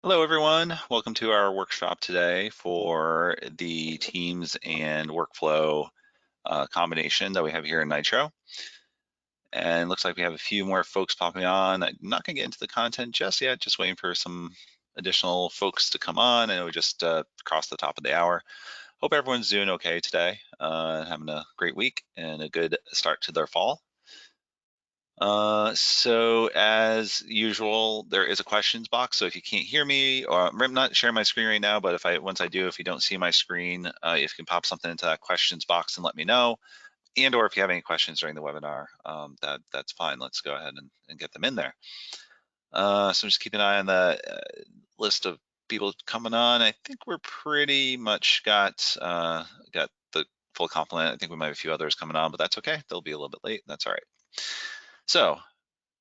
Hello, everyone. Welcome to our workshop today for the Teams and workflow combination that we have here in Nitro. And looks like we have a few more folks popping on. I'm not going to get into the content just yet, just waiting for some additional folks to come on. I know we just crossed the top of the hour. Hope everyone's doing okay today, having a great week and a good start to their fall. So as usual, there is a questions box. So if you can't hear me, or I'm not sharing my screen right now, but once I do, if you don't see my screen, if you can pop something into that questions box and let me know, and or if you have any questions during the webinar, that's fine. Let's go ahead and get them in there. So just keep an eye on the list of people coming on. I think we're pretty much got the full complement. I think we might have a few others coming on, but that's okay. They'll be a little bit late. That's all right. So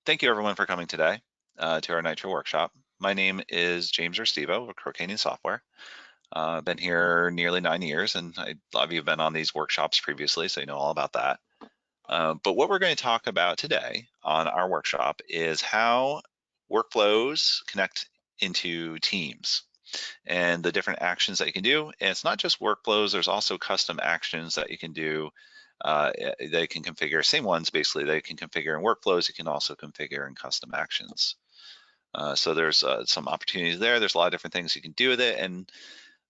thank you everyone for coming today to our Nitro workshop. My name is James Restivo with Concatenation Software. I've been here nearly 9 years, and a lot of you have been on these workshops previously, so you know all about that. But what we're going to talk about today on our workshop is how workflows connect into teams and the different actions that you can do. And it's not just workflows, there's also custom actions that you can do. They can configure, same ones basically, they can configure in workflows, you can also configure in custom actions. So there's some opportunities there. There's a lot of different things you can do with it, and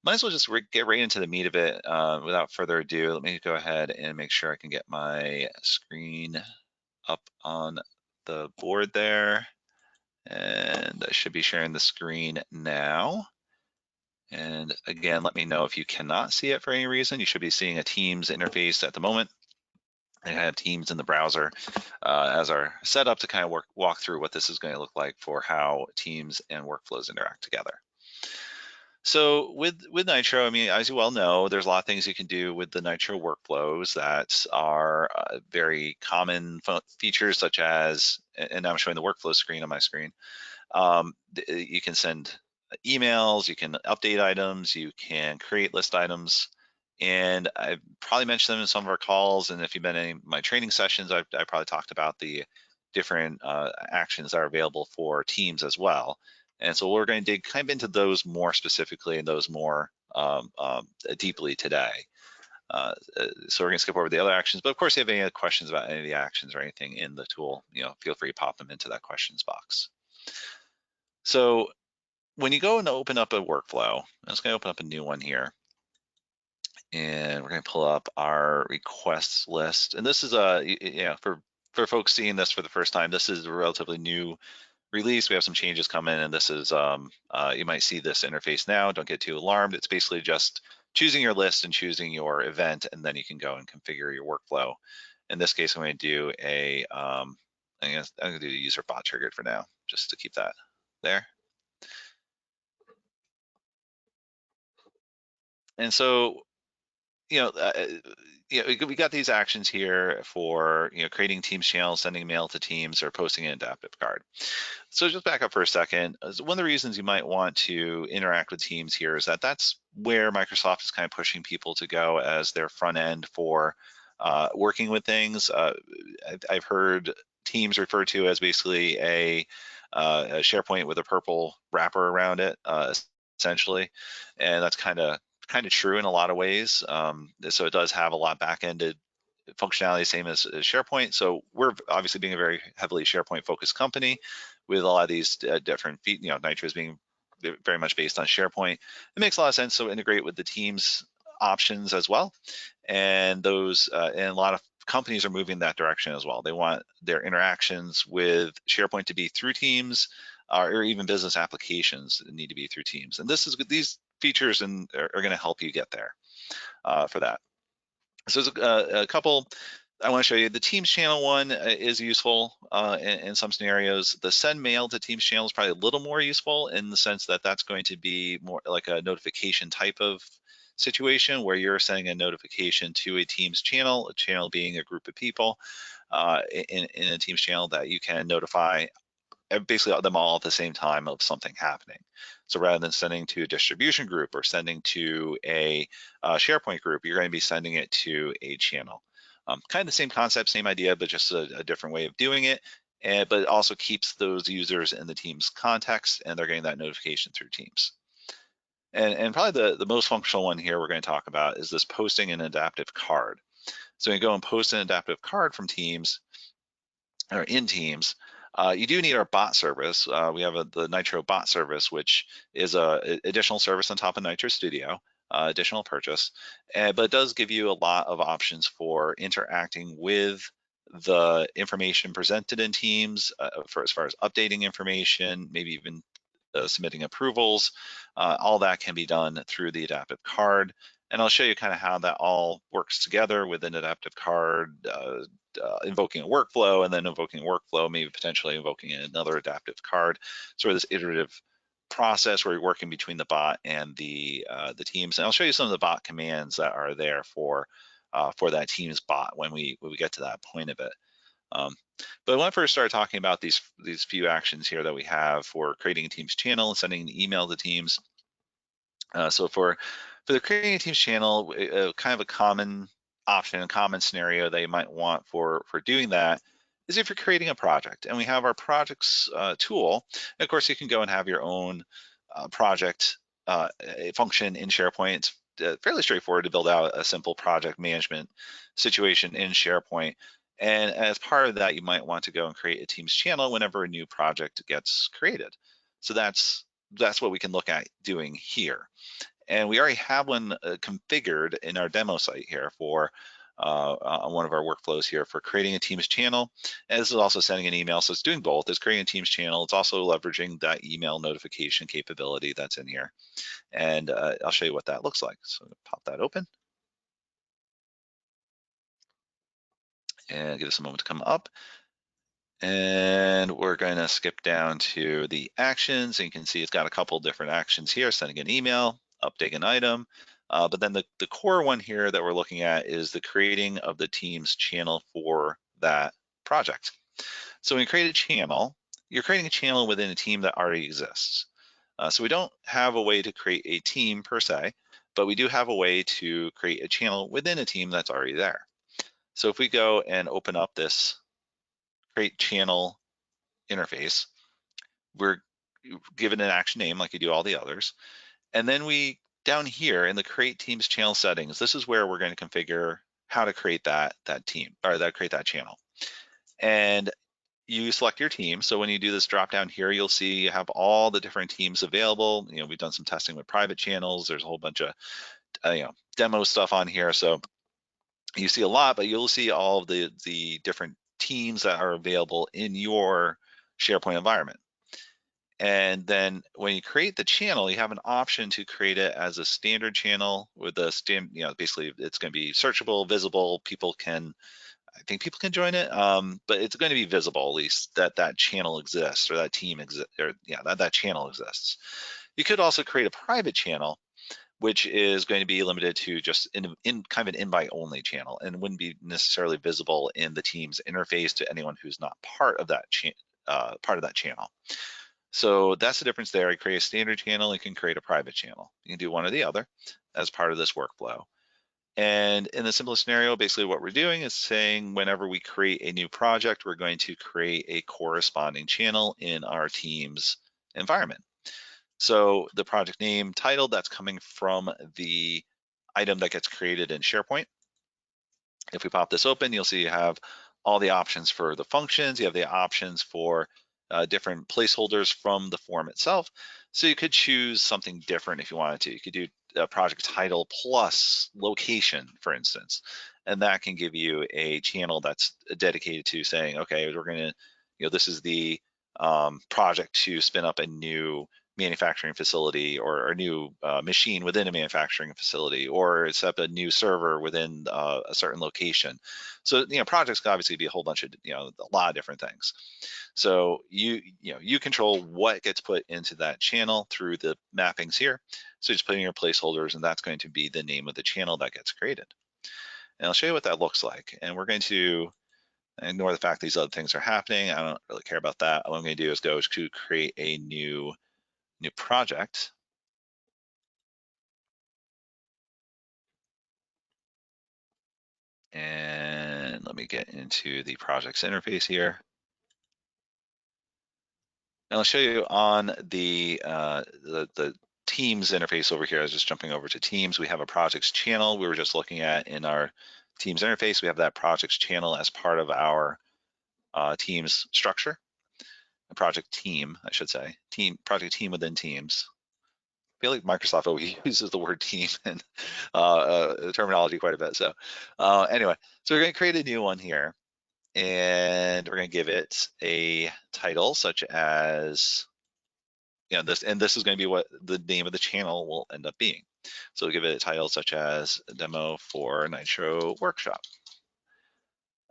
might as well just get right into the meat of it. Without further ado, let me go ahead and make sure I can get my screen up on the board there. And I should be sharing the screen now. And again, let me know if you cannot see it for any reason. You should be seeing a Teams interface at the moment. I have Teams in the browser as our setup to kind of walk through what this is going to look like for how Teams and workflows interact together. So with Nitro, I mean, as you well know, there's a lot of things you can do with the Nitro workflows that are very common features, such as, and I'm showing the workflow screen on my screen. You can send emails, you can update items, you can create list items, and I've probably mentioned them in some of our calls, and if you've been in any of my training sessions, I probably talked about the different actions that are available for Teams as well. And so we're going to dig kind of into those more specifically and those more deeply today. So we're going to skip over the other actions, but of course, if you have any questions about any of the actions or anything in the tool, feel free to pop them into that questions box. So when you go and open up a workflow, I'm just going to open up a new one here, and we're going to pull up our requests list. And this is for folks seeing this for the first time, this is a relatively new release. We have some changes coming, and this is you might see this interface now. Don't get too alarmed. It's basically just choosing your list and choosing your event, and then you can go and configure your workflow. In this case, I'm going to do I'm going to do the user bot triggered for now, just to keep that there. And so, we got these actions here for creating Teams channels, sending mail to Teams, or posting an adaptive card. So just back up for a second. One of the reasons you might want to interact with Teams here is that that's where Microsoft is kind of pushing people to go as their front end for working with things. I've heard Teams referred to as basically a SharePoint with a purple wrapper around it, essentially, and that's kind of true in a lot of ways. So it does have a lot back-ended functionality, same as SharePoint. So we're obviously being a very heavily SharePoint focused company with a lot of these different feet, Nitro is being very much based on SharePoint. It makes a lot of sense to integrate with the Teams options as well. And those, and a lot of companies are moving that direction as well. They want their interactions with SharePoint to be through Teams, or even business applications that need to be through Teams. And these features are going to help you get there for that. So there's a couple I want to show you. The Teams channel one is useful in some scenarios. The send mail to Teams channel is probably a little more useful in the sense that that's going to be more like a notification type of situation where you're sending a notification to a Teams channel, a channel being a group of people in a Teams channel that you can notify basically them all at the same time of something happening. So rather than sending to a distribution group or sending to a SharePoint group, you're going to be sending it to a channel. Kind of the same concept, same idea, but just a different way of doing it. but it also keeps those users in the Teams context, and they're getting that notification through Teams. And probably the most functional one here we're going to talk about is this posting an adaptive card. So you go and post an adaptive card from Teams or in Teams. You do need our bot service. We have the NITRO Bot service, which is a additional service on top of NITRO Studio, additional purchase, but it does give you a lot of options for interacting with the information presented in Teams, for as far as updating information, maybe even submitting approvals. All that can be done through the adaptive card. And I'll show you kind of how that all works together with an adaptive card, invoking a workflow, and then invoking a workflow, maybe potentially invoking another adaptive card. Sort of this iterative process where you're working between the bot and the Teams. And I'll show you some of the bot commands that are there for that Teams bot when we get to that point of it. But when I first started talking about these few actions here that we have for creating a Teams channel and sending an email to Teams. So for the creating a Teams channel, kind of a common option, a common scenario that you might want for doing that is if you're creating a project. And we have our projects tool. And of course, you can go and have your own project function in SharePoint. It's fairly straightforward to build out a simple project management situation in SharePoint. And as part of that, you might want to go and create a Teams channel whenever a new project gets created. So that's what we can look at doing here. And we already have one configured in our demo site here for on one of our workflows here for creating a Teams channel. And this is also sending an email. So it's doing both. It's creating a Teams channel. It's also leveraging that email notification capability that's in here. And I'll show you what that looks like. So pop that open and give us a moment to come up. And we're going to skip down to the actions. And you can see it's got a couple different actions here, sending an email, updating an item. But then the core one here that we're looking at is the creating of the Teams channel for that project. So when you create a channel, you're creating a channel within a team that already exists. So we don't have a way to create a team per se, but we do have a way to create a channel within a team that's already there. So if we go and open up this create channel interface, we're given an action name like you do all the others. And then we, down here in the create teams channel settings, this is where we're going to configure how to create that team or create that channel. And you select your team. So when you do this drop down here, you'll see you have all the different teams available. You know, we've done some testing with private channels. There's a whole bunch of demo stuff on here. So you see a lot, but you'll see all of the different teams that are available in your SharePoint environment. And then when you create the channel, you have an option to create it as a standard channel with a basically it's going to be searchable, visible. I think people can join it, but it's going to be visible at least that channel exists or that team exists, or that channel exists. You could also create a private channel, which is going to be limited to just in kind of an invite only channel and wouldn't be necessarily visible in the Teams interface to anyone who's not part of that channel. So that's the difference there. You create a standard channel, you can create a private channel. You can do one or the other as part of this workflow. And in the simplest scenario, basically what we're doing is saying whenever we create a new project, we're going to create a corresponding channel in our Teams environment. So the project name title, that's coming from the item that gets created in SharePoint. If we pop this open, you'll see you have all the options for the functions. You have the options for different placeholders from the form itself. So you could choose something different if you wanted to. You could do a project title plus location, for instance, and that can give you a channel that's dedicated to saying, okay, we're going to, this is the project to spin up a new manufacturing facility or a new machine within a manufacturing facility, or set up a new server within a certain location. So projects can obviously be a whole bunch of a lot of different things. So you control what gets put into that channel through the mappings here. So just put in your placeholders, and that's going to be the name of the channel that gets created. And I'll show you what that looks like. And we're going to ignore the fact these other things are happening. I don't really care about that. What I'm going to do is go to create a new project. And let me get into the projects interface here. And I'll show you on the Teams interface over here. I was just jumping over to Teams. We have a projects channel we were just looking at in our Teams interface. We have that projects channel as part of our Teams structure. A project team, I should say. Project team within Teams. I feel like Microsoft always uses the word team and terminology quite a bit. So anyway, so we're going to create a new one here. And we're going to give it a title such as, this is going to be what the name of the channel will end up being. So we'll give it a title such as Demo for NITRO Workshop.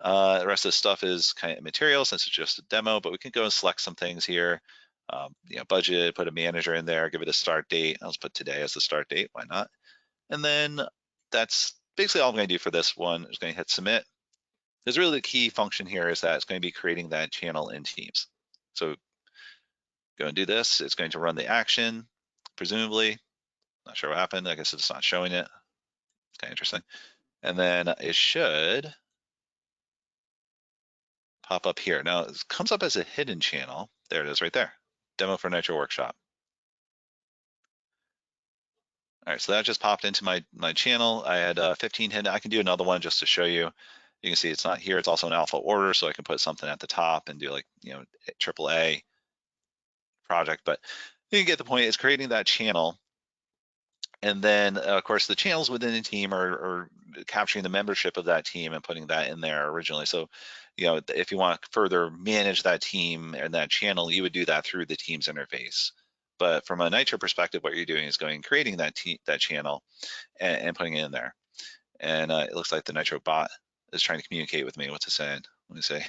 The rest of the stuff is kind of material since it's just a demo, but we can go and select some things here. Budget, put a manager in there, give it a start date. I'll just put today as the start date, why not? And then that's basically all I'm going to do for this one. I'm just going to hit submit. Because really the key function here is that it's going to be creating that channel in Teams. So go and do this. It's going to run the action, presumably. Not sure what happened. I guess it's not showing it. It's kind of interesting. And then it should pop up here. Now it comes up as a hidden channel. There it is right there. Demo for NITRO Workshop. All right, so that just popped into my channel. I had 15 hidden. I can do another one just to show you. You can see it's not here. It's also in alpha order, so I can put something at the top and do like, AAA project. But you can get the point. It's creating that channel. And then, of course, the channels within the team are capturing the membership of that team and putting that in there originally. So, if you want to further manage that team and that channel, you would do that through the Teams interface. But from a NITRO perspective, what you're doing is creating that channel and putting it in there. And it looks like the NITRO Bot is trying to communicate with me. What's it saying? Let me see.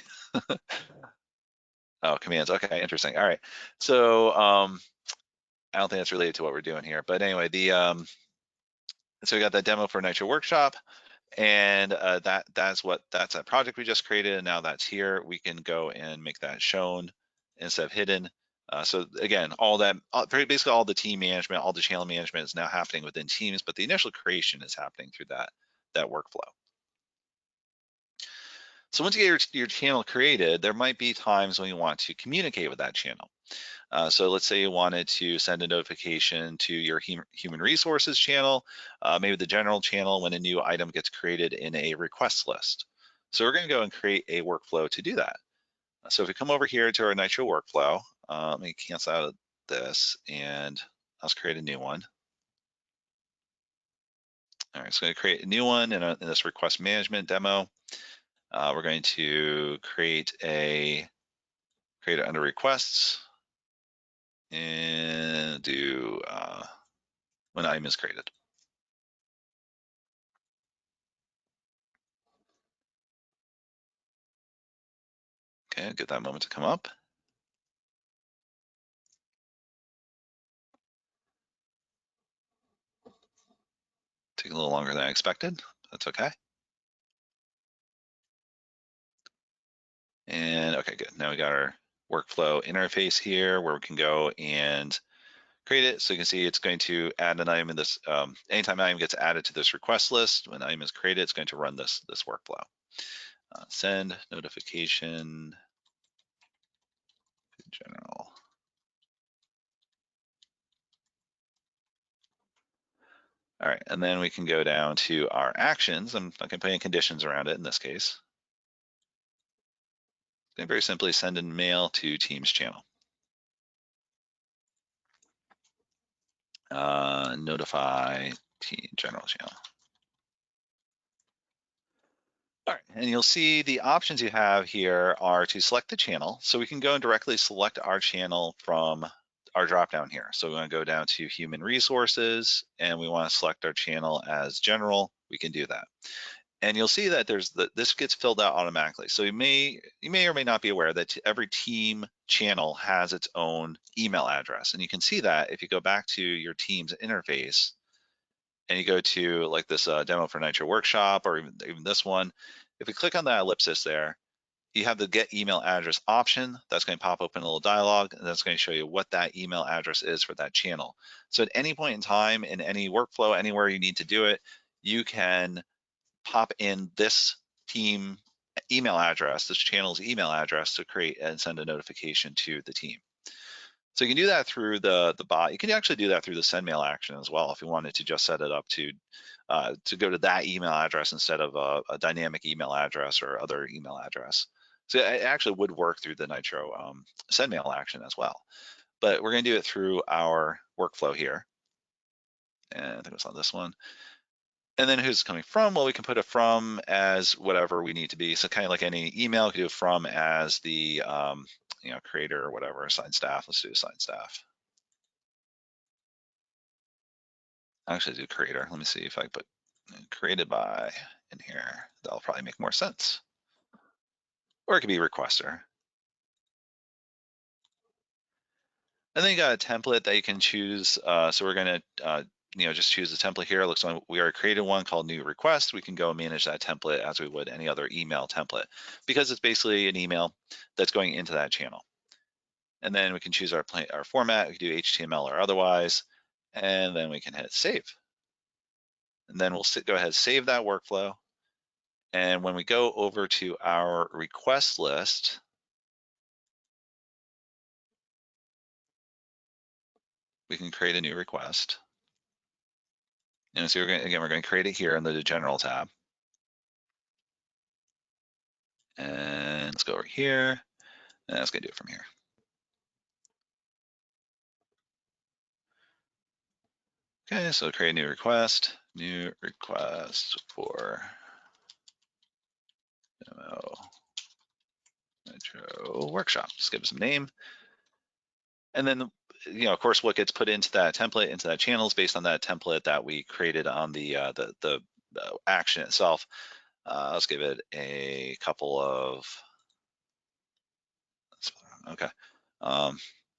Oh, commands. Okay, interesting. All right. So I don't think that's related to what we're doing here. But anyway, so we got that demo for NITRO Workshop. And that's a project we just created, and now that's here. We can go and make that shown instead of hidden. So again, basically all the team management, all the channel management is now happening within Teams, but the initial creation is happening through that workflow. So once you get your channel created, there might be times when you want to communicate with that channel. So let's say you wanted to send a notification to your human resources channel, maybe the general channel when a new item gets created in a request list. So we're going to go and create a workflow to do that. So if we come over here to our NITRO workflow, let me cancel out of this and let's create a new one. All right, so I'm going to create a new one in this request management demo. We're going to create it under requests and do when item is created. Okay, give that moment to come up. Take a little longer than I expected. That's okay. And okay, good. Now we got our workflow interface here where we can go and create it. So you can see it's going to add an item in this, anytime an item gets added to this request list, when an item is created, it's going to run this workflow. Send notification to general. All right, and then we can go down to our actions. I'm not going to put any conditions around it in this case. I'm going to very simply send an mail to Teams channel. Notify general channel. All right, and you'll see the options you have here are to select the channel. So we can go and directly select our channel from our dropdown here. So we want to go down to human resources and we want to select our channel as general. We can do that. And you'll see that this gets filled out automatically. So you may or may not be aware that every team channel has its own email address. And you can see that if you go back to your Teams interface and you go to like this demo for NITRO Workshop or even this one, if we click on that ellipsis there, you have the get email address option. That's going to pop open a little dialog, and that's going to show you what that email address is for that channel. So at any point in time, in any workflow, anywhere you need to do it, you can pop in this team email address, this channel's email address to create and send a notification to the team. So you can do that through the bot. You can actually do that through the send mail action as well if you wanted to just set it up to go to that email address instead of a dynamic email address or other email address. So it actually would work through the NITRO send mail action as well. But we're going to do it through our workflow here. And I think it was on this one. And then who's coming from? Well, we can put a from as whatever we need to be. So kind of like any email, we can do a from as the creator or whatever, assigned staff. Let's do assigned staff. Actually do creator. Let me see if I put created by in here. That'll probably make more sense. Or it could be requester. And then you got a template that you can choose. So we're gonna just choose a template here. It looks like we already created one called new request. We can go and manage that template as we would any other email template because it's basically an email that's going into that channel. And then we can choose our format. We can do HTML or otherwise, and then we can hit save. And then we'll go ahead and save that workflow. And when we go over to our request list, we can create a new request. And so we're going to create it here under the general tab. And let's go over here, and that's going to do it from here. Okay, so create a new request for demo NITRO workshop. Just give it some name. And then, of course, what gets put into that template, into that channel is based on that template that we created on the action itself. Let's give it a couple of, okay. All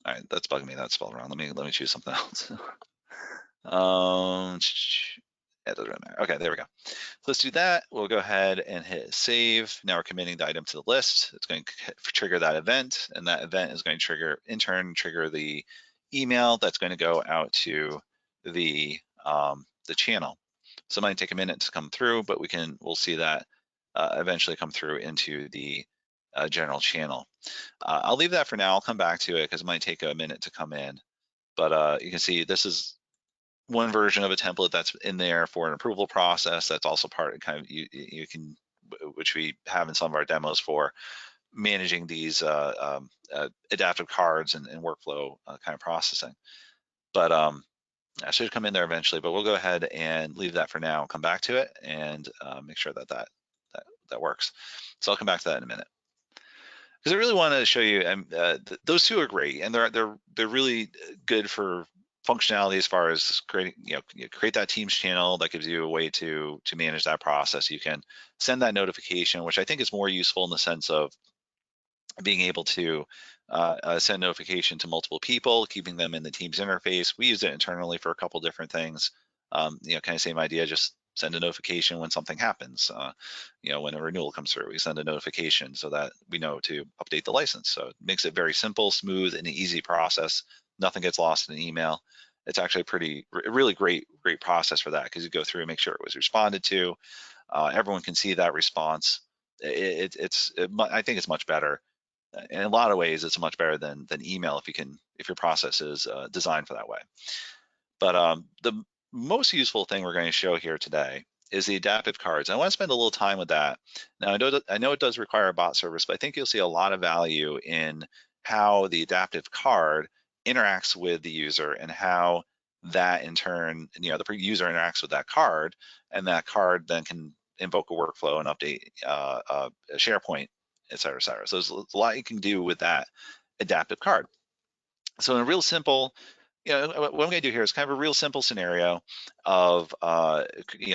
right, that's bugging me. That's spelled wrong. Let me choose something else. It doesn't matter. Okay, there we go. So let's do that. We'll go ahead and hit save. Now we're committing the item to the list. It's going to trigger that event, and that event is going to trigger the email that's going to go out to the channel. So it might take a minute to come through, but we'll see that eventually come through into the general channel. I'll leave that for now. I'll come back to it because it might take a minute to come in. But you can see this is one version of a template that's in there for an approval process. That's also part of kind of you can, which we have in some of our demos for managing these adaptive cards and workflow kind of processing. But I should come in there eventually, but we'll go ahead and leave that for now, come back to it and make sure that works. So I'll come back to that in a minute. Because I really wanted to show you, those two are great, and they're really good for functionality as far as creating, create that Teams channel that gives you a way to manage that process. You can send that notification, which I think is more useful in the sense of being able to send notification to multiple people, keeping them in the Teams interface. We use it internally for a couple different things. Kind of same idea, just send a notification when something happens. When a renewal comes through, we send a notification so that we know to update the license. So it makes it very simple, smooth, and an easy process. Nothing gets lost in an email. It's actually really great process for that because you go through and make sure it was responded to. Everyone can see that response. I think it's much better. In a lot of ways, it's much better than email if your process is designed for that way. But the most useful thing we're going to show here today is the adaptive cards. I want to spend a little time with that. Now, I know it does require a bot service, but I think you'll see a lot of value in how the adaptive card interacts with the user and how that in turn, the user interacts with that card, and that card then can invoke a workflow and update a SharePoint, et cetera, et cetera. So there's a lot you can do with that adaptive card. So in a real simple, what I'm going to do here is kind of a real simple scenario of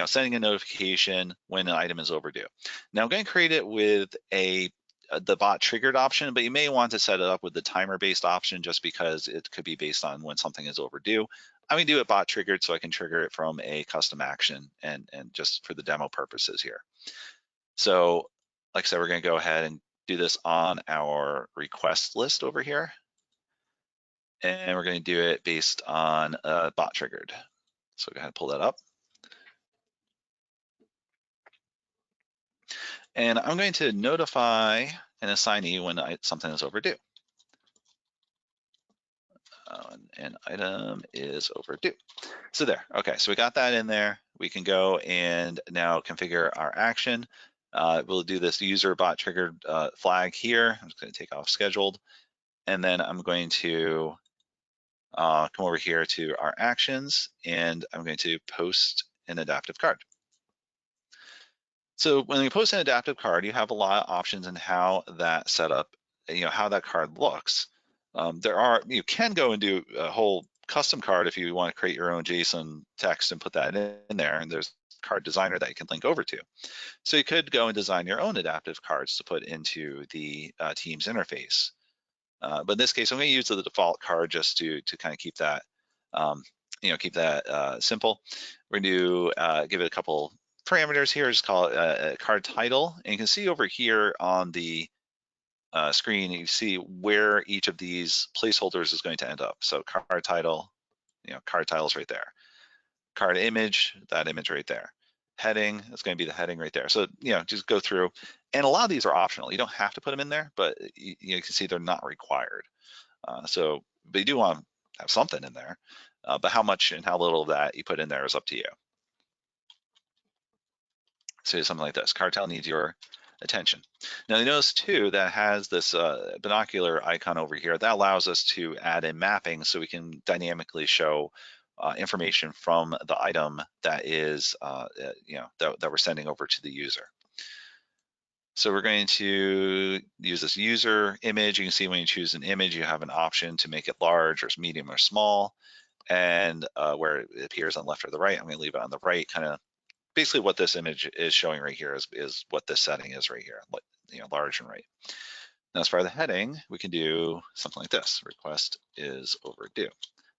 sending a notification when an item is overdue. Now I'm going to create it with the bot triggered option, but you may want to set it up with the timer based option just because it could be based on when something is overdue. I'm going to do it bot triggered so I can trigger it from a custom action and just for the demo purposes here. So like I said, we're going to go ahead and do this on our request list over here. And we're going to do it based on bot triggered. So go ahead and pull that up. And I'm going to notify an assignee when something is overdue. an item is overdue. So there, okay, so we got that in there. We can go and now configure our action. We'll do this user bot triggered flag here. I'm just gonna take off scheduled. And then I'm going to come over here to our actions, and I'm going to post an adaptive card. So when you post an adaptive card, you have a lot of options in how that setup, how that card looks. You can go and do a whole custom card if you want to create your own JSON text and put that in there, and there's a card designer that you can link over to. So you could go and design your own adaptive cards to put into the Teams interface. But in this case, I'm going to use the default card just to kind of keep that, simple. We're going to give it a couple parameters here. Just call it a card title, and you can see over here on the screen, you see where each of these placeholders is going to end up. So card title, card title's right there. Card image, that image right there. Heading, that's going to be the heading right there. So, just go through. And a lot of these are optional. You don't have to put them in there, but you can see they're not required. But you do want to have something in there. But how much and how little of that you put in there is up to you. So something like this, card title needs your attention. Now you notice too that has this binocular icon over here that allows us to add in mapping so we can dynamically show information from the item that is, that we're sending over to the user. So we're going to use this user image. You can see when you choose an image, you have an option to make it large or medium or small. And where it appears on the left or the right, I'm going to leave it on the right. Kind of basically what this image is showing right here is what this setting is right here, large and right. Now, as far as the heading, we can do something like this: request is overdue.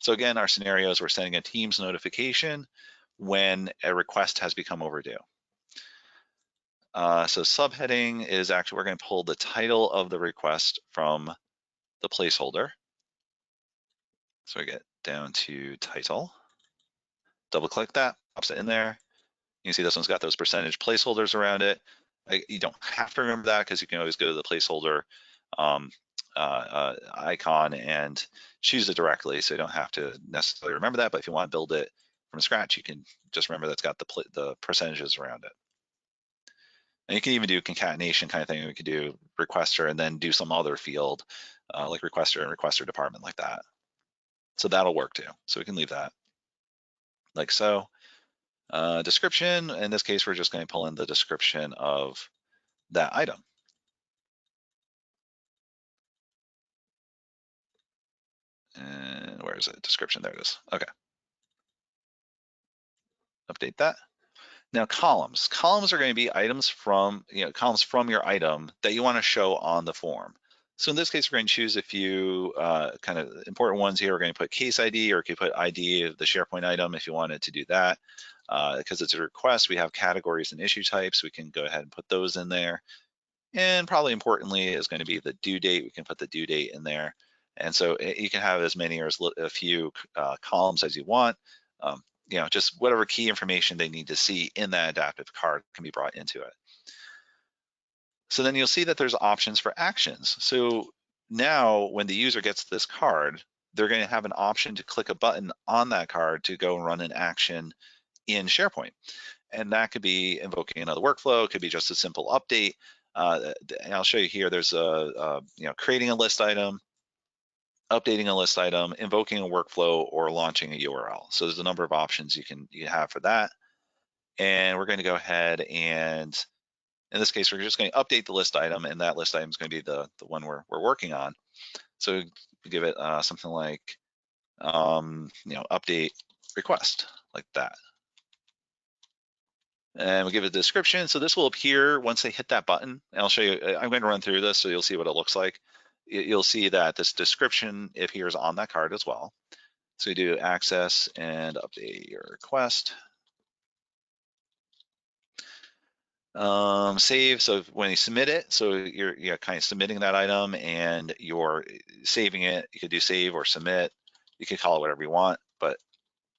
So again, our scenario is we're sending a Teams notification when a request has become overdue. So subheading is actually, we're going to pull the title of the request from the placeholder. So we get down to title, double click that, pops it in there. You can see this one's got those percentage placeholders around it. You don't have to remember that because you can always go to the placeholder icon and choose it directly. So you don't have to necessarily remember that, but if you want to build it from scratch, you can just remember that's got the percentages around it. And you can even do concatenation kind of thing. We could do requester and then do some other field like requester and requester department like that. So that'll work too. So we can leave that like so. Description, in this case, we're just going to pull in the description of that item. And where is it? Description, there it is. Okay. Update that. Now columns. Columns are going to be items from, columns from your item that you want to show on the form. So in this case, we're going to choose a few kind of important ones here. We're going to put case ID, or you could put ID of the SharePoint item if you wanted to do that. Because it's a request, we have categories and issue types. We can go ahead and put those in there. And probably importantly is going to be the due date. We can put the due date in there. And so you can have as many or as a few columns as you want. Just whatever key information they need to see in that adaptive card can be brought into it. So then you'll see that there's options for actions. So now when the user gets this card, they're going to have an option to click a button on that card to go and run an action in SharePoint. And that could be invoking another workflow. It could be just a simple update. And I'll show you here, there's creating a list item, updating a list item, invoking a workflow, or launching a URL. So there's a number of options you have for that. And we're going to go ahead and, in this case, we're just going to update the list item, and that list item is going to be the one we're working on. So we give it something like, update request, like that. And we'll give it a description. So this will appear once they hit that button. And I'll show you, I'm going to run through this so you'll see what it looks like. You'll see that this description appears on that card as well. So you do access and update your request. Save, so when you submit it, so you're kind of submitting that item and you're saving it. You could do save or submit. You can call it whatever you want, but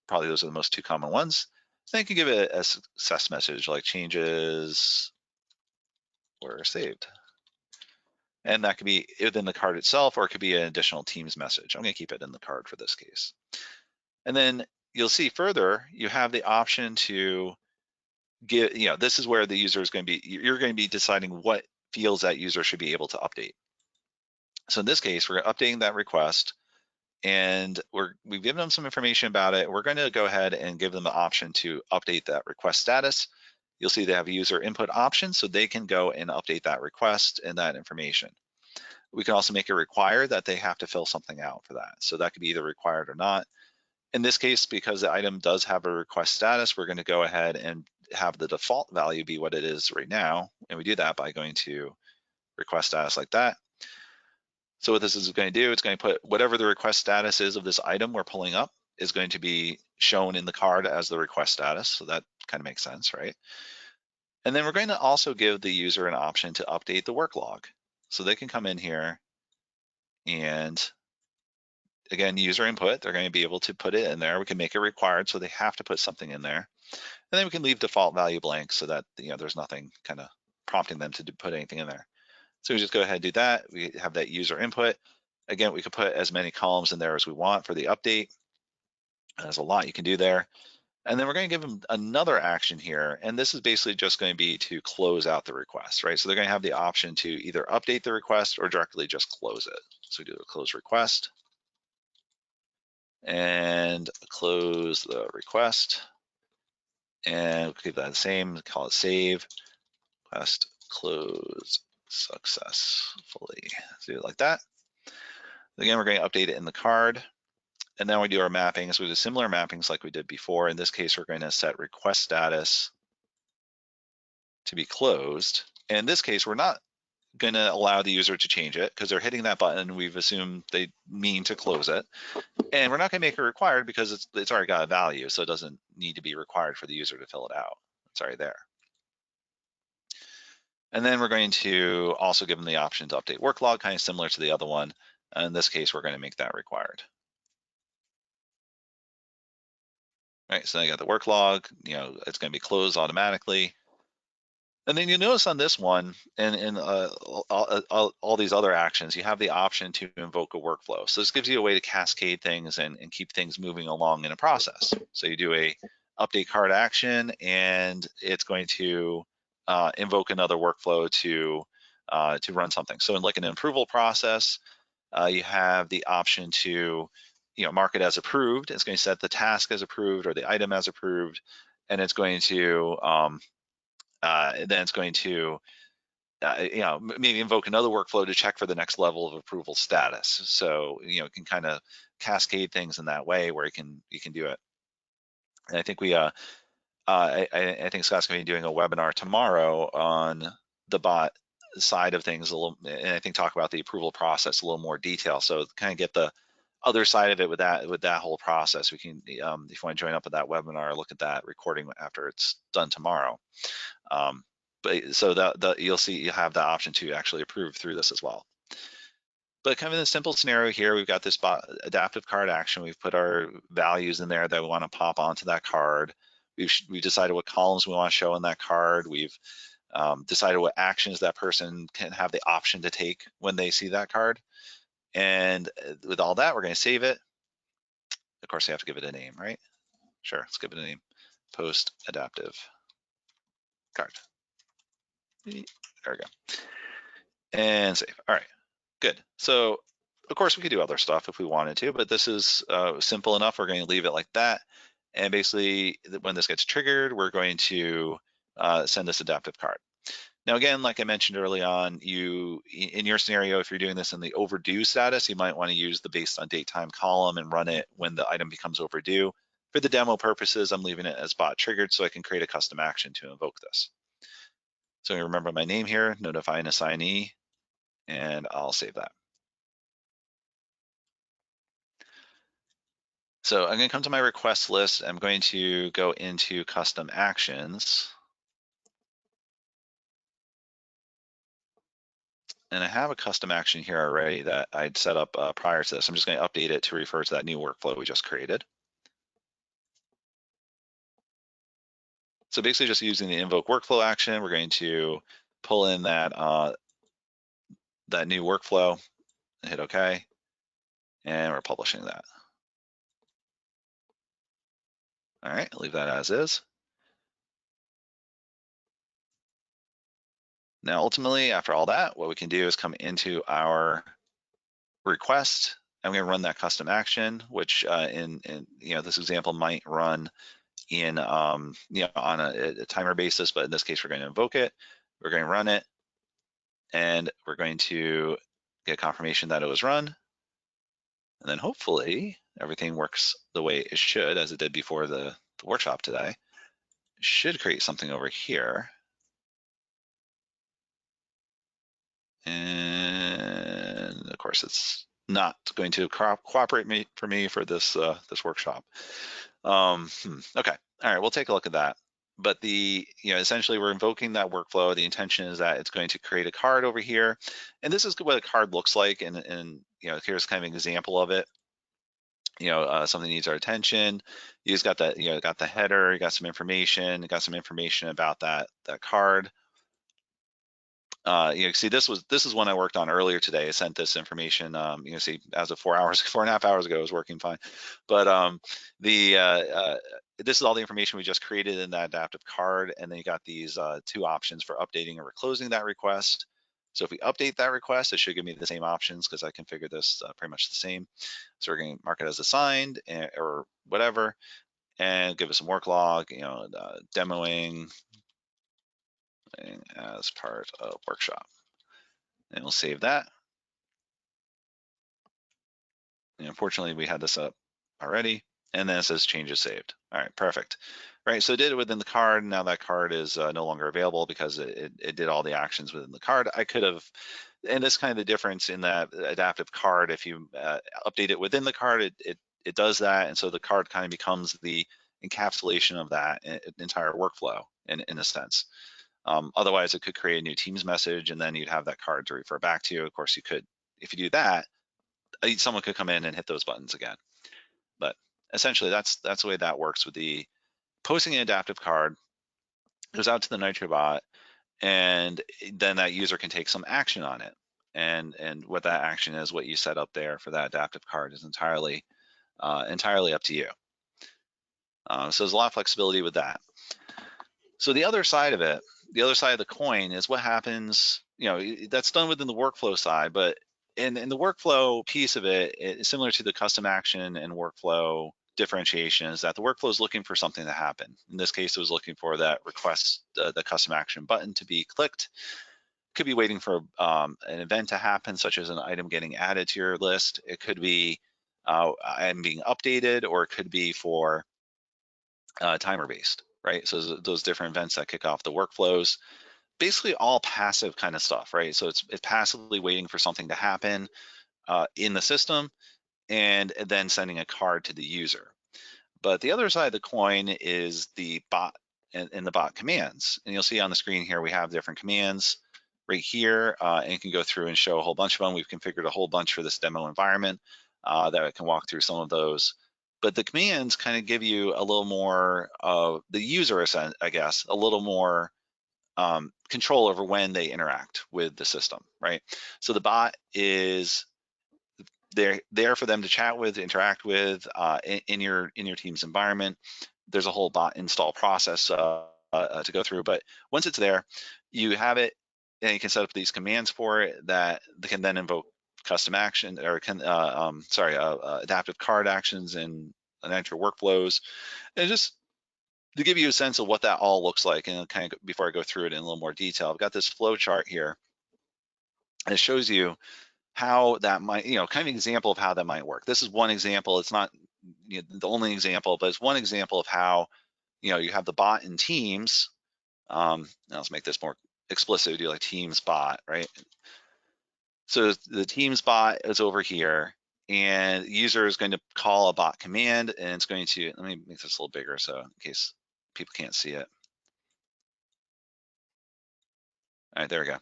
probably those are the most two common ones. Then you can give it a success message like changes were saved. And that could be within the card itself, or it could be an additional Teams message. I'm going to keep it in the card for this case. And then you'll see further, you have the option to get, this is where the user is going to be, you're going to be deciding what fields that user should be able to update. So in this case, we're updating that request, and we've given them some information about it. We're going to go ahead and give them the option to update that request status. You'll see they have a user input option, so they can go and update that request and that information. We can also make it required that they have to fill something out for that. So that could be either required or not. In this case, because the item does have a request status, we're going to go ahead and have the default value be what it is right now. And we do that by going to request status like that. So what this is going to do, it's going to put whatever the request status is of this item we're pulling up is going to be shown in the card as the request status. So that kind of makes sense, right? And then we're going to also give the user an option to update the work log. So they can come in here and, again, user input, they're going to be able to put it in there. We can make it required, so they have to put something in there. And then we can leave default value blank so that there's nothing kind of prompting them to put anything in there. So we just go ahead and do that. We have that user input. Again, we could put as many columns in there as we want for the update. There's a lot you can do there. And then we're going to give them another action here. And this is basically just going to be to close out the request, right? So they're going to have the option to either update the request or directly just close it. So we do a close request and close the request. And we'll keep that the same, call it save, request close successfully. So do it like that. Again, we're going to update it in the card. And then we do our mappings. We do similar mappings like we did before. In this case, we're going to set request status to be closed. And in this case, we're not going to allow the user to change it because they're hitting that button. We've assumed they mean to close it. And we're not going to make it required because it's already got a value. So it doesn't need to be required for the user to fill it out. It's already there. And then we're going to also give them the option to update work log, kind of similar to the other one. In this case, we're going to make that required. Right, so I got the work log, it's going to be closed automatically. And then you notice on this one and all these other actions, you have the option to invoke a workflow. So this gives you a way to cascade things and keep things moving along in a process. So you do a update card action, and it's going to invoke another workflow to run something. So in like an approval process, you have the option to mark it as approved. It's going to set the task as approved or the item as approved, and it's going to then it's going to maybe invoke another workflow to check for the next level of approval status. So it can kind of cascade things in that way where you can do it. And I think I think Scott's going to be doing a webinar tomorrow on the bot side of things a little, and I think talk about the approval process a little more detail. So kind of get the other side of it with that whole process. We can, if you want to join up with that webinar, look at that recording after it's done tomorrow. But so you'll see you have the option to actually approve through this as well. But kind of in a simple scenario here, we've got this adaptive card action. We've put our values in there that we want to pop onto that card. We've decided what columns we want to show in that card. We've decided what actions that person can have the option to take when they see that card. And with all that, we're going to save it. Of course, you have to give it a name, right? Sure, let's give it a name. Post adaptive card. There we go. And save. All right, good. So of course we could do other stuff if we wanted to, but this is simple enough. We're going to leave it like that. And basically when this gets triggered, we're going to send this adaptive card. Now, again, like I mentioned early on, in your scenario, if you're doing this in the overdue status, you might want to use the based on date time column and run it when the item becomes overdue. For the demo purposes, I'm leaving it as bot triggered so I can create a custom action to invoke this. So remember my name here, notify an assignee, and I'll save that. So I'm going to come to my request list. I'm going to go into custom actions. And I have a custom action here already that I'd set up prior to this. I'm just going to update it to refer to that new workflow we just created. So basically just using the invoke workflow action, we're going to pull in that that new workflow, hit OK, and we're publishing that. All right, leave that as is. Now, ultimately, after all that, what we can do is come into our request. I'm going to run that custom action, which in this example might run in on a timer basis, but in this case, we're going to invoke it. We're going to run it, and we're going to get confirmation that it was run. And then hopefully everything works the way it should, as it did before the workshop today. Should create something over here. And of course, it's not going to cooperate for me for this this workshop. Okay, all right, we'll take a look at that. But essentially we're invoking that workflow. The intention is that it's going to create a card over here, and this is what a card looks like. And here's kind of an example of it. Something needs our attention. You just got that, got the header, you got some information, about that card. See, this is one I worked on earlier today. I sent this information. See, as of 4.5 hours ago, it was working fine. But this is all the information we just created in that adaptive card, and then you got these two options for updating or closing that request. So if we update that request, it should give me the same options because I configured this pretty much the same. So we're going to mark it as assigned or whatever, and give it some work log. Demoing as part of workshop. And we'll save that. And unfortunately, we had this up already. And then it says changes saved. All right, perfect. Right, so it did it within the card. Now that card is no longer available because it did all the actions within the card. I could have, and this kind of the difference in that adaptive card, if you update it within the card, it does that. And so the card kind of becomes the encapsulation of that entire workflow in a sense. Otherwise, it could create a new Teams message, and then you'd have that card to refer back to. Of course, you could, if you do that, someone could come in and hit those buttons again. But essentially, that's the way that works with the posting an adaptive card. Goes out to the NITRO Bot, and then that user can take some action on it. And what that action is, what you set up there for that adaptive card is entirely up to you. So there's a lot of flexibility with that. So the other side of it, the other side of the coin is what happens, that's done within the workflow side, but in the workflow piece of it, it's similar to the custom action and workflow differentiation, is that the workflow is looking for something to happen. In this case, it was looking for that request, the custom action button to be clicked. Could be waiting for an event to happen, such as an item getting added to your list. It could be item being updated, or it could be for timer based, right? So those different events that kick off the workflows, basically all passive kind of stuff, right? So it's passively waiting for something to happen in the system, and then sending a card to the user. But the other side of the coin is the bot and the bot commands. And you'll see on the screen here, we have different commands right here, and you can go through and show a whole bunch of them. We've configured a whole bunch for this demo environment that I can walk through some of those. But the commands kind of give you a little more of the user, I guess, a little more control over when they interact with the system, right? So the bot is there for them to chat with, interact with in your team's environment. There's a whole bot install process to go through, but once it's there, you have it, and you can set up these commands for it that can then invoke custom action or adaptive card actions and NITRO workflows, and just to give you a sense of what that all looks like. And kind of before I go through it in a little more detail, I've got this flow chart here, and it shows you how that might, kind of an example of how that might work. This is one example. It's not the only example, but it's one example of how, you have the bot in Teams. Now let's make this more explicit. We do like Teams bot, right? So the Teams bot is over here, and the user is going to call a bot command, and it's going to, let me make this a little bigger so in case people can't see it. All right, there we go.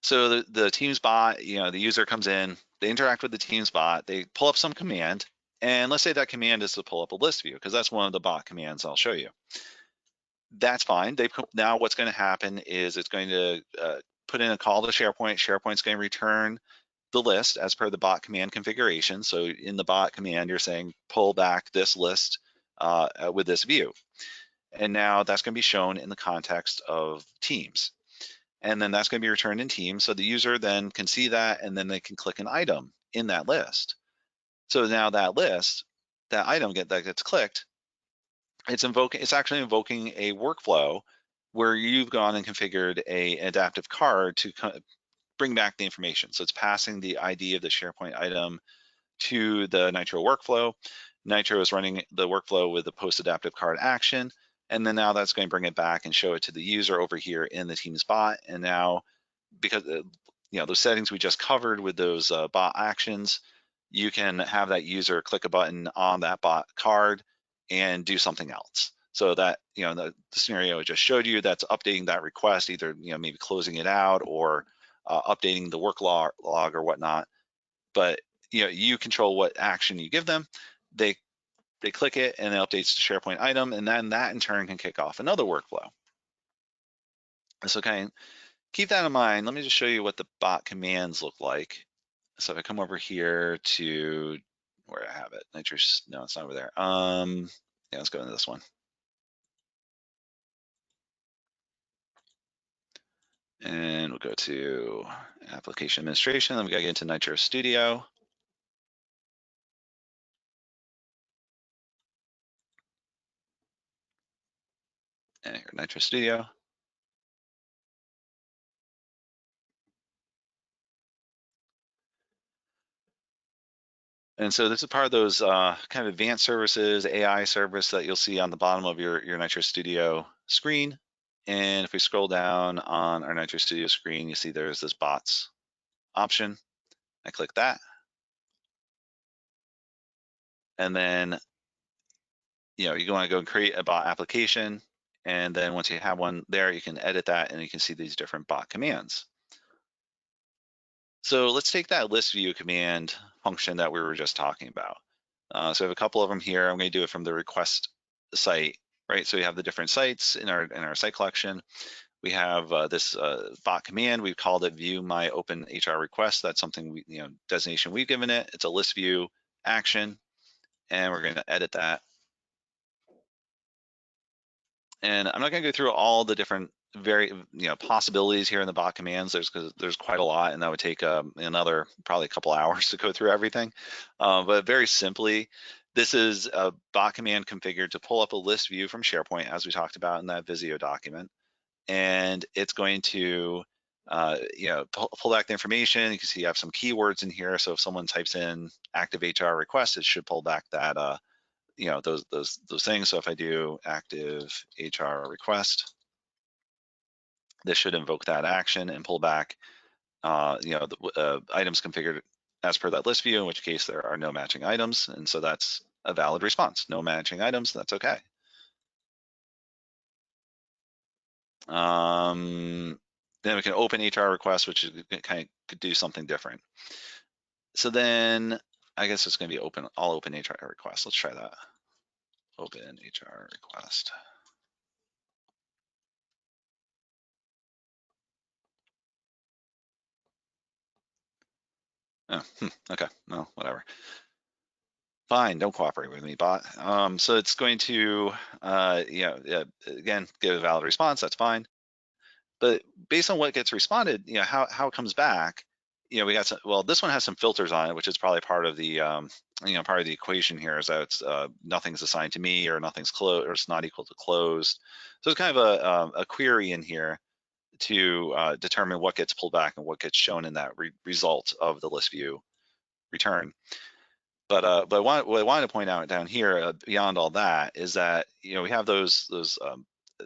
So the Teams bot, the user comes in, they interact with the Teams bot, they pull up some command, and let's say that command is to pull up a list view, because that's one of the bot commands I'll show you. That's fine. Now what's going to happen is it's going to put in a call to SharePoint. SharePoint's going to return the list as per the bot command configuration. So in the bot command, you're saying pull back this list with this view. And now that's going to be shown in the context of Teams. And then that's going to be returned in Teams. So the user then can see that, and then they can click an item in that list. So now that list, that item that gets clicked, it's actually invoking a workflow where you've gone and configured an adaptive card to bring back the information. So it's passing the ID of the SharePoint item to the NITRO workflow. NITRO is running the workflow with the post adaptive card action. And then now that's going to bring it back and show it to the user over here in the Teams bot. And now, because those settings we just covered with those bot actions, you can have that user click a button on that bot card and do something else. So that, the scenario I just showed you, that's updating that request, either, maybe closing it out or updating the work log or whatnot. But, you control what action you give them. They click it and it updates the SharePoint item, and then that in turn can kick off another workflow. So keep that in mind. Let me just show you what the bot commands look like. So if I come over here to where I have it, nitrous, no, it's not over there. Yeah, let's go into this one. And we'll go to application administration. Then we gotta get into NITRO Studio. And here, NITRO Studio. And so this is part of those kind of advanced services, AI service that you'll see on the bottom of your NITRO Studio screen. And if we scroll down on our NITRO Studio screen, you see there's this bots option. I click that. And then, you want to go and create a bot application. And then once you have one there, you can edit that and you can see these different bot commands. So let's take that list view command function that we were just talking about. So I have a couple of them here. I'm going to do it from the request site, right? So we have the different sites in our site collection. We have this bot command. We've called it view my open HR request. That's something designation we've given it. It's a list view action, and we're going to edit that. And I'm not going to go through all the different possibilities here in the bot commands. There's quite a lot, and that would take another probably a couple hours to go through everything. But very simply, this is a bot command configured to pull up a list view from SharePoint, as we talked about in that Visio document, and it's going to pull back the information. You can see you have some keywords in here. So if someone types in active HR request, it should pull back that those things. So if I do active HR request, this should invoke that action and pull back the items configured as per that list view, in which case there are no matching items. And so that's a valid response. No matching items, that's okay. Then we can open HR request, which kind of could do something different. So then I guess it's going to be open. I'll open HR request. Let's try that. Open HR request. Oh, okay, well, whatever. Fine, don't cooperate with me, bot. So it's going to, again, give a valid response. That's fine. But based on what gets responded, how it comes back, we got some. Well, this one has some filters on it, which is probably part of the, part of the equation here. Is that it's nothing's assigned to me, or nothing's closed, or it's not equal to closed. So it's kind of a query in here to determine what gets pulled back and what gets shown in that result of the list view return. But what I wanted to point out down here, beyond all that, is that we have those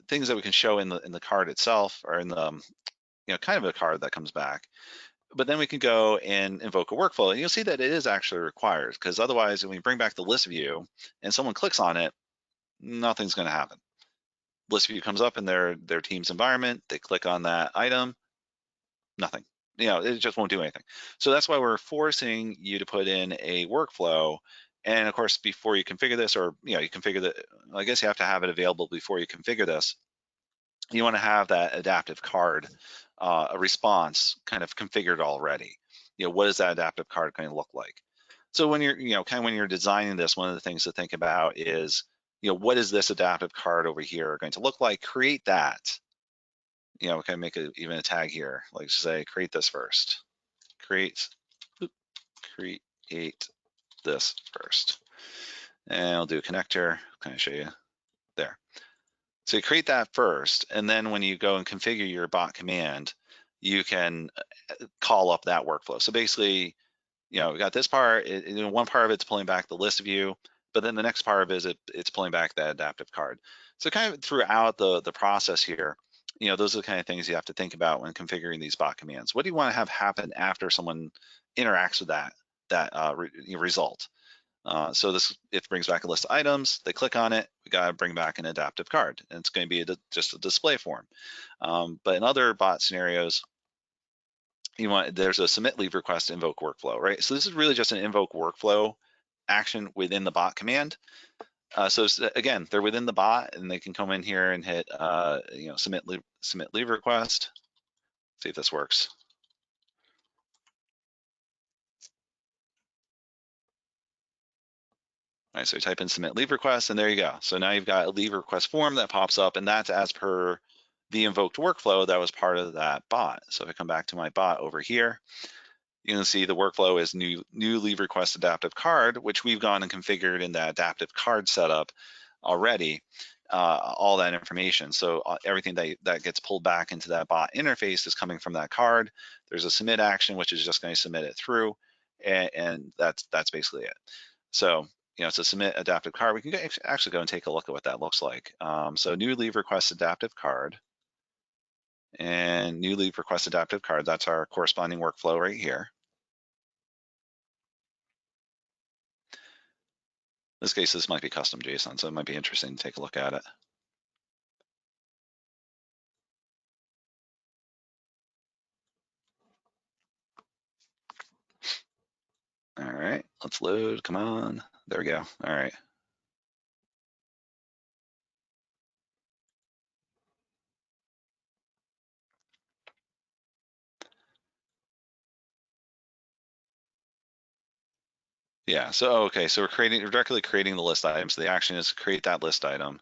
things that we can show in the card itself, or in the kind of a card that comes back. But then we can go and invoke a workflow, and you'll see that it is actually required, because otherwise, when we bring back the list view and someone clicks on it, nothing's going to happen. List view comes up in their Teams environment. They click on that item, nothing. It just won't do anything. So that's why we're forcing you to put in a workflow. And of course, before you configure this, or you configure the, I guess you have to have it available before you configure this. You want to have that adaptive card a response kind of configured already. What is that adaptive card going to look like? So when you're, kind of when you're designing this, one of the things to think about is, what is this adaptive card over here going to look like? Create that. Kind of make even a tag here, like say, create this first. Create this first. And I'll do a connector, kind of show you there. So you create that first, and then when you go and configure your bot command, you can call up that workflow. So basically, we got this part, one part of it's pulling back the list view, but then the next part of it is it's pulling back that adaptive card. So kind of throughout the process here, those are the kind of things you have to think about when configuring these bot commands. What do you want to have happen after someone interacts with that result? So it brings back a list of items, they click on it, we gotta bring back an adaptive card, and it's gonna be just a display form. But in other bot scenarios, there's a submit leave request invoke workflow, right? So this is really just an invoke workflow action within the bot command. So again, they're within the bot, and they can come in here and hit submit leave request. See if this works. All right, so you type in submit leave request, and there you go. So now you've got a leave request form that pops up, and that's as per the invoked workflow that was part of that bot. So if I come back to my bot over here, you can see the workflow is new leave request adaptive card, which we've gone and configured in that adaptive card setup already, all that information. So everything that gets pulled back into that bot interface is coming from that card. There's a submit action, which is just going to submit it through, and that's basically it. So it's a submit adaptive card. We can actually go and take a look at what that looks like. So new leave request adaptive card and new leave request adaptive card. That's our corresponding workflow right here. In this case, this might be custom JSON, so it might be interesting to take a look at it. All right, let's load, come on. There we go, all right. Yeah, so okay, so we're directly creating the list item. So the action is to create that list item.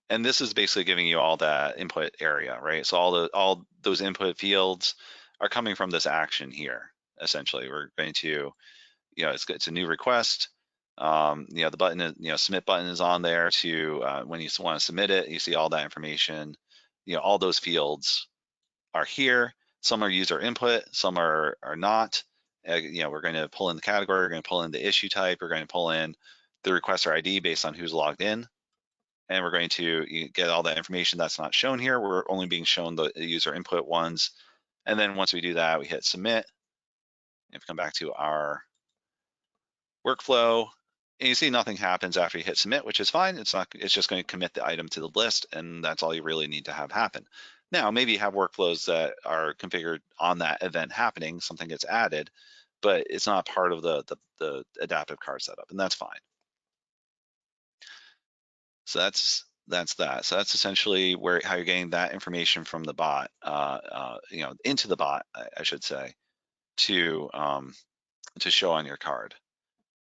And this is basically giving you all that input area, right? So all those input fields are coming from this action here. Essentially, we're going to, it's a new request. The button is, submit button is on there to when you want to submit it, you see all that information. All those fields are here. Some are user input, some are not. We're going to pull in the category, we're going to pull in the issue type, we're going to pull in the requester ID based on who's logged in, and we're going to get all that information that's not shown here. We're only being shown the user input ones. And then once we do that, we hit submit. If we come back to our workflow, and you see nothing happens after you hit submit, which is fine. It's just going to commit the item to the list, and that's all you really need to have happen. Now, maybe you have workflows that are configured on that event happening, something gets added, but it's not part of the adaptive card setup, and that's fine. So that's that. So that's essentially how you're getting that information from the bot, into the bot, I should say, to show on your card.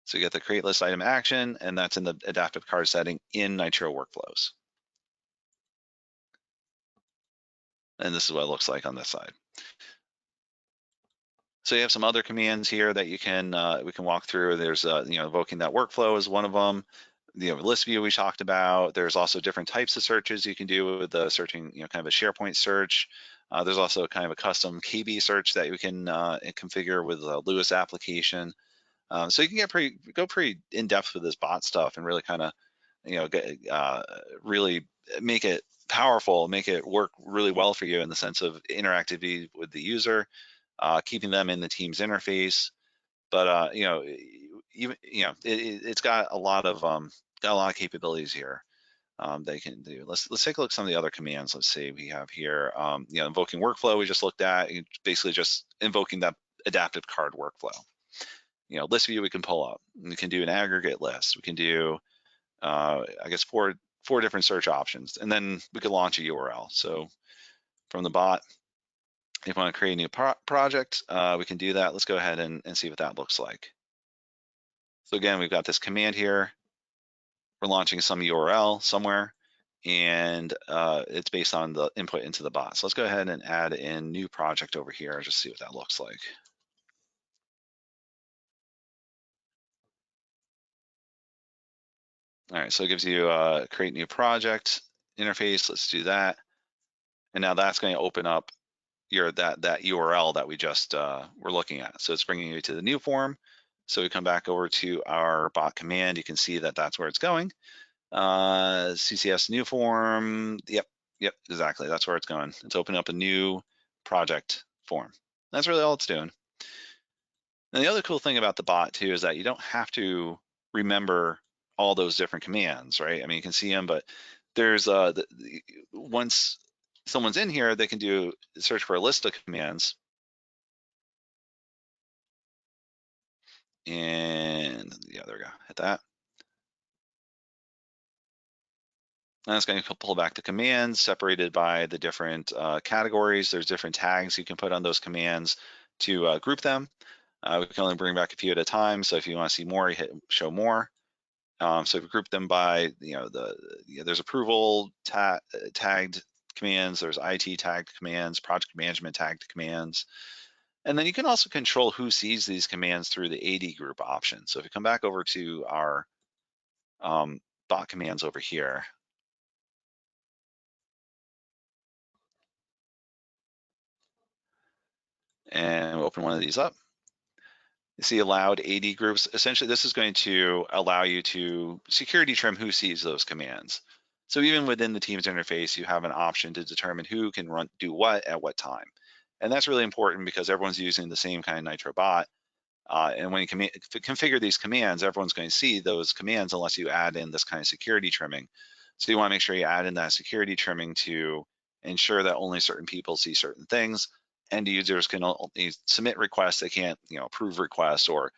So you get the create list item action, and that's in the adaptive card setting in NITRO workflows. And this is what it looks like on this side. So you have some other commands here that we can walk through. There's invoking that workflow is one of them. The list view we talked about. There's also different types of searches you can do with the searching, kind of a SharePoint search. There's also kind of a custom KB search that you can configure with the Lewis application. So you can go pretty in depth with this bot stuff and really kind of, really make it powerful, make it work really well for you in the sense of interactivity with the user, keeping them in the Teams interface. But it's got a lot of capabilities here. They can do. Let's take a look at some of the other commands. Let's see, we have here, invoking workflow we just looked at, basically just invoking that adaptive card workflow. List view we can pull up. We can do an aggregate list. We can do, I guess, four different search options, and then we could launch a URL. So from the bot, If you want to create a new project, we can do that. Let's go ahead and see what that looks like. So again, we've got this command here. We're launching some URL somewhere, and it's based on the input into the bot. So let's go ahead and add in new project over here, just see what that looks like. All right, so it gives you a create new project interface. Let's do that. And now that's going to open up that URL that we just were looking at. So it's bringing you to the new form. So we come back over to our bot command. You can see that that's where it's going. CCS new form. Yep, exactly. That's where it's going. It's opening up a new project form. That's really all it's doing. And the other cool thing about the bot too is that you don't have to remember all those different commands, right? I mean, you can see them, but there's once someone's in here, they can do search for a list of commands. And yeah, there we go, hit that. And it's going to pull back the commands separated by the different categories. There's different tags you can put on those commands to group them. We can only bring back a few at a time. So if you want to see more, you hit show more. So if we group them by, there's approval tagged commands, there's IT tagged commands, project management tagged commands. And then you can also control who sees these commands through the AD group option. So if you come back over to our bot commands over here, and we'll open one of these up. You see allowed AD groups. Essentially, this is going to allow you to security trim who sees those commands. So even within the Teams interface, you have an option to determine who can do what at what time. And that's really important because everyone's using the same kind of NITRO bot. And when you configure these commands, everyone's going to see those commands unless you add in this kind of security trimming. So you want to make sure you add in that security trimming to ensure that only certain people see certain things. End users can only submit requests; they can't, approve requests or,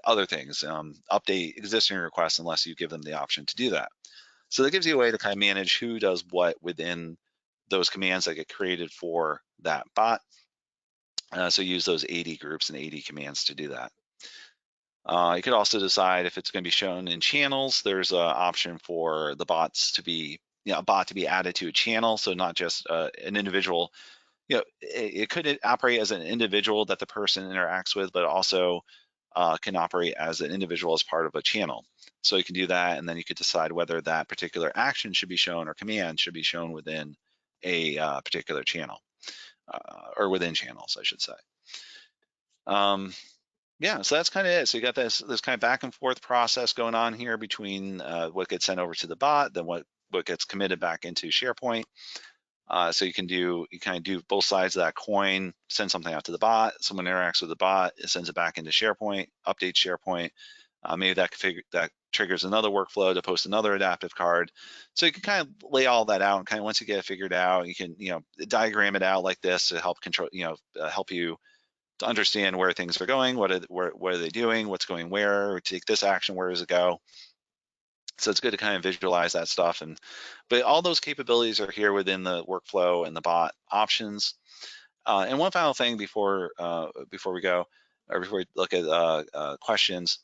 other things, update existing requests unless you give them the option to do that. So that gives you a way to kind of manage who does what within those commands that get created for that bot. So use those AD groups and AD commands to do that. You could also decide if it's going to be shown in channels. There's an option for the bots to be, a bot to be added to a channel. So not just an individual, it could operate as an individual that the person interacts with, but also can operate as an individual as part of a channel. So you can do that, and then you could decide whether that particular action should be shown or command should be shown within a particular channel, or within channels, I should say. Yeah, so that's kind of it. So you got this kind of back and forth process going on here between what gets sent over to the bot, then what gets committed back into SharePoint. So you kind of do both sides of that coin, send something out to the bot, someone interacts with the bot, it sends it back into SharePoint, updates SharePoint. Maybe that triggers another workflow to post another adaptive card. So you can kind of lay all that out, and kind of once you get it figured out, you can diagram it out like this to help control, help you to understand where things are going, what are they doing, what's going where, or take this action, where does it go? So it's good to kind of visualize that stuff. But all those capabilities are here within the workflow and the bot options. And one final thing before we go, or before we look at questions,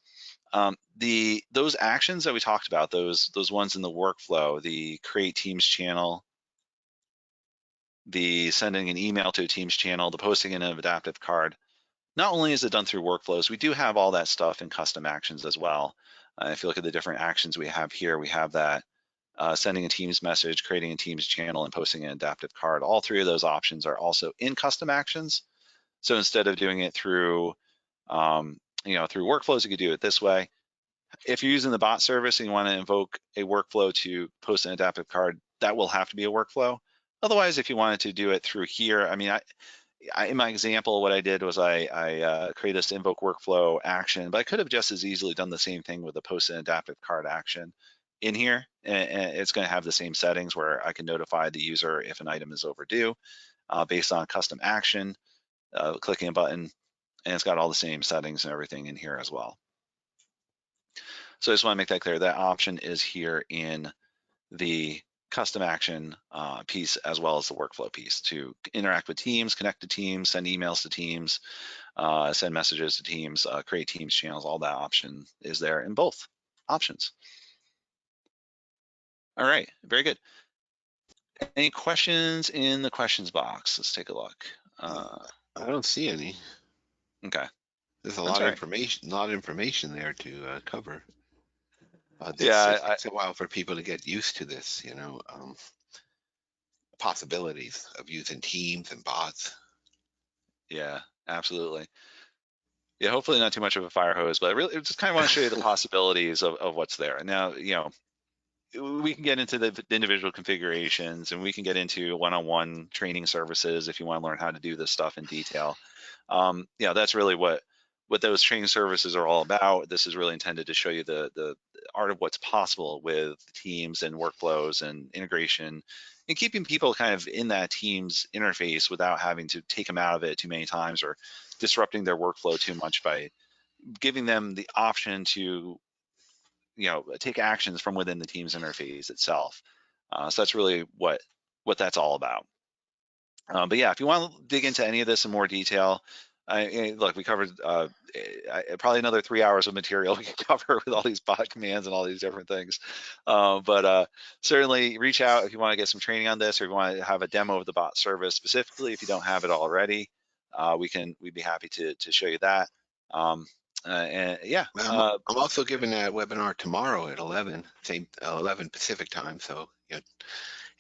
those actions that we talked about, those ones in the workflow, the create Teams channel, the sending an email to a Teams channel, the posting in an adaptive card, not only is it done through workflows, we do have all that stuff in custom actions as well. If you look at the different actions we have here, we have that sending a Teams message, creating a Teams channel, and posting an adaptive card. All three of those options are also in custom actions. So instead of doing it through, through workflows, you could do it this way. If you're using the bot service and you want to invoke a workflow to post an adaptive card, that will have to be a workflow. Otherwise, if you wanted to do it through here, I mean, in my example, what I did was I created this invoke workflow action, but I could have just as easily done the same thing with a post and adaptive card action in here. And it's going to have the same settings where I can notify the user if an item is overdue based on custom action, clicking a button, and it's got all the same settings and everything in here as well. So I just want to make that clear. That option is here in the custom action piece as well as the workflow piece to interact with teams, connect to teams, send emails to teams, send messages to teams, create teams channels. All that option is there in both options. All right, very good. Any questions in the questions box? Let's take a look. I don't see any. Okay, There's a that's lot all of right. information there to cover. Yeah, It takes a while for people to get used to this, possibilities of using teams and bots. yeah, absolutely. Yeah, hopefully not too much of a fire hose, but I really just kind of want to show you the possibilities of what's there. And now, we can get into the individual configurations and we can get into one-on-one training services if you want to learn how to do this stuff in detail. That's really what those training services are all about. This is really intended to show you the art of what's possible with teams and workflows and integration and keeping people kind of in that team's interface without having to take them out of it too many times or disrupting their workflow too much by giving them the option to take actions from within the team's interface itself. So that's really what that's all about. But yeah, if you want to dig into any of this in more detail, look, we covered probably another 3 hours of material we could cover with all these bot commands and all these different things. But certainly reach out if you want to get some training on this, or if you want to have a demo of the bot service specifically. If you don't have it already, we'd be happy to show you that. And yeah, I'm also giving that webinar tomorrow at 11, same 11 Pacific time. So,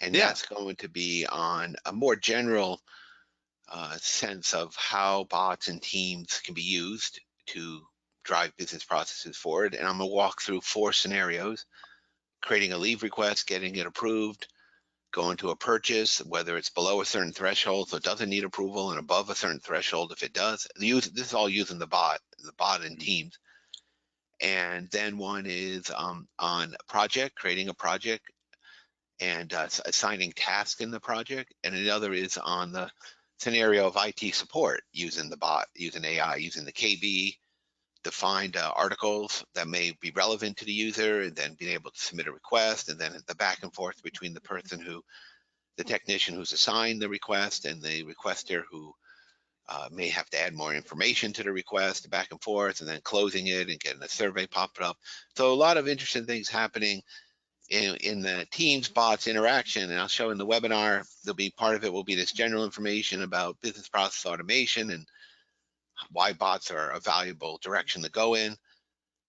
and yeah, that's going to be on a more general sense of how bots and teams can be used to drive business processes forward. And I'm going to walk through 4 scenarios: creating a leave request, getting it approved, going to a purchase, whether it's below a certain threshold, so it doesn't need approval, and above a certain threshold if it does. This is all using the bot and teams. And then one is on a project, creating a project and assigning tasks in the project. And another is on the scenario of IT support using the bot, using AI, using the KB to find articles that may be relevant to the user, and then being able to submit a request, and then the back and forth between the technician who's assigned the request and the requester who may have to add more information to the request, back and forth, and then closing it and getting a survey popped up. So a lot of interesting things happening in the Teams bots interaction. And I'll show in the webinar, there'll be part of it will be this general information about business process automation and why bots are a valuable direction to go in.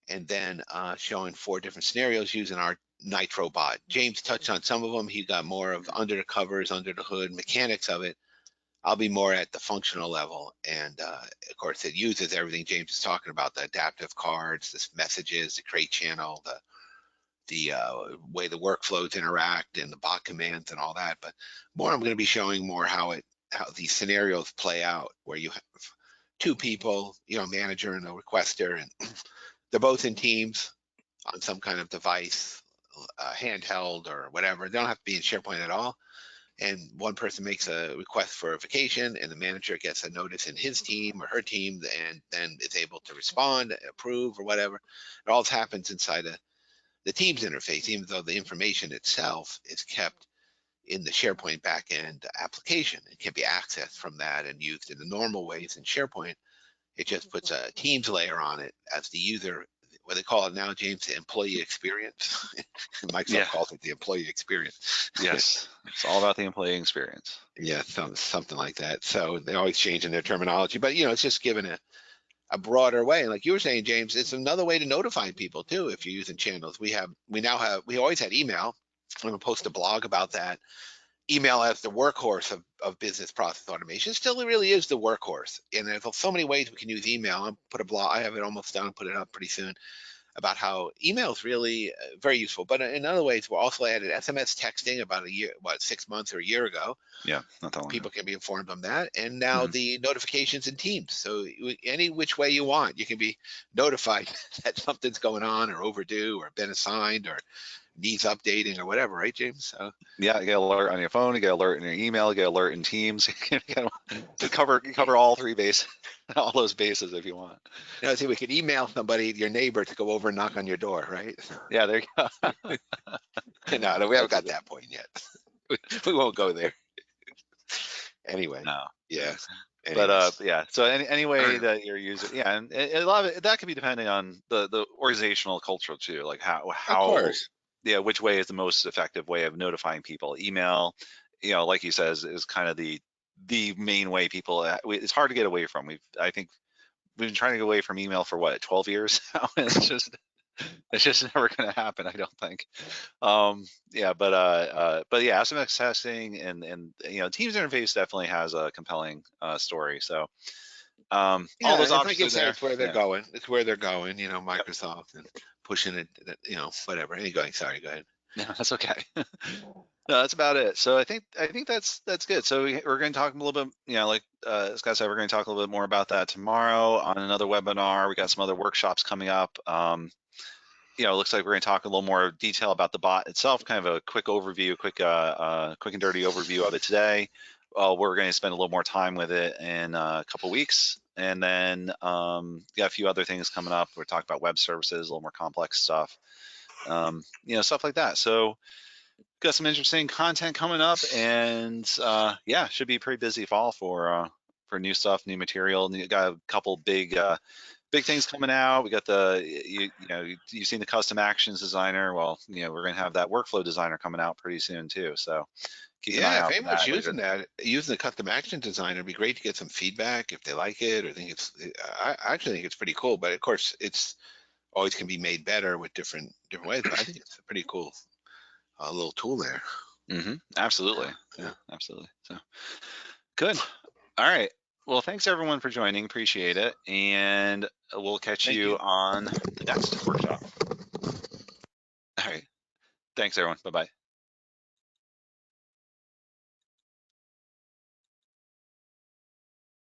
And then showing 4 different scenarios using our NITRO bot. James touched on some of them. He got more of under the covers, under the hood, mechanics of it. I'll be more at the functional level. And of course, it uses everything James is talking about: the adaptive cards, the messages, the create channel, the way the workflows interact, and the bot commands and all that. But more, I'm going to be showing more how these scenarios play out, where you have 2 people, manager and a requester, and they're both in teams on some kind of device, handheld or whatever. They don't have to be in SharePoint at all. And one person makes a request for a vacation, and the manager gets a notice in his team or her team, and then is able to respond, approve, or whatever. It all happens inside the Teams interface, even though the information itself is kept in the SharePoint backend application. It can be accessed from that and used in the normal ways in SharePoint. It just puts a Teams layer on it as the user, what they call it now, James, the employee experience. Microsoft yeah, calls it the employee experience. yes, it's all about the employee experience. Yeah, something like that. So they're always changing their terminology, but it's just given a broader way. And like you were saying, James, it's another way to notify people too. If you're using channels, we always had email. I'm gonna post a blog about that. Email as the workhorse of business process automation. It still really is the workhorse. And there's so many ways we can use email. I'll put a blog, I have it almost done, put it up pretty soon, about how email is really very useful. But in other ways, we also added SMS texting about 6 months or a year ago. Yeah, not that long ago. People can be informed on that. And now Mhm. the notifications in Teams. So any which way you want, you can be notified that something's going on or overdue or been assigned or needs updating or whatever, right, James? So, Yeah, you get alert on your phone, you get alert in your email, you get alert in Teams. You cover all three bases, all those bases if you want. see, we could email somebody, your neighbor, to go over and knock on your door, right? Yeah, there you go. No, we haven't That's got it. that point yet. We won't go there. Anyway, No. yeah. But Anyways, yeah. So any way that you're using, yeah, and a lot of it, that could be depending on the organizational culture too, like of how course. yeah, which way is the most effective way of notifying people. Email, like he says, is kind of the main way people. It's hard to get away from. I think we've been trying to get away from email for what 12 years now, and it's just never going to happen. I don't think. Yeah, but yeah, SMS testing and Teams interface definitely has a compelling story. So all Yeah, those and like options you are said, there. it's where they're Yeah. going. It's where they're going. Yep. Microsoft and pushing it. Whatever. Anyway, sorry. Go ahead. No, that's okay. No, that's about it. So I think that's good. So we're going to talk a little bit, like Scott said, we're going to talk a little bit more about that tomorrow on another webinar. We got some other workshops coming up. It looks like we're going to talk a little more detail about the bot itself, kind of a quick overview, quick and dirty overview of it today. We're going to spend a little more time with it in a couple weeks, and then got a few other things coming up. We're talking about web services, a little more complex stuff, stuff like that. So got some interesting content coming up, and yeah, should be a pretty busy fall for new stuff, new material. Got a couple big things coming out. We got you've seen the custom actions designer. Well, we're gonna have that workflow designer coming out pretty soon too. So keep an eye Yeah, if out for anyone's that later. using using the custom action designer, it'd be great to get some feedback if they like it or think it's. I actually think it's pretty cool, but of course, it's always can be made better with different ways. But I think it's a pretty cool little tool there. Absolutely. Yeah. Yeah, absolutely. So good. All right. Well, thanks everyone for joining. Appreciate it. And we'll catch Thank you you. on the next workshop. All right. Thanks everyone. Bye bye.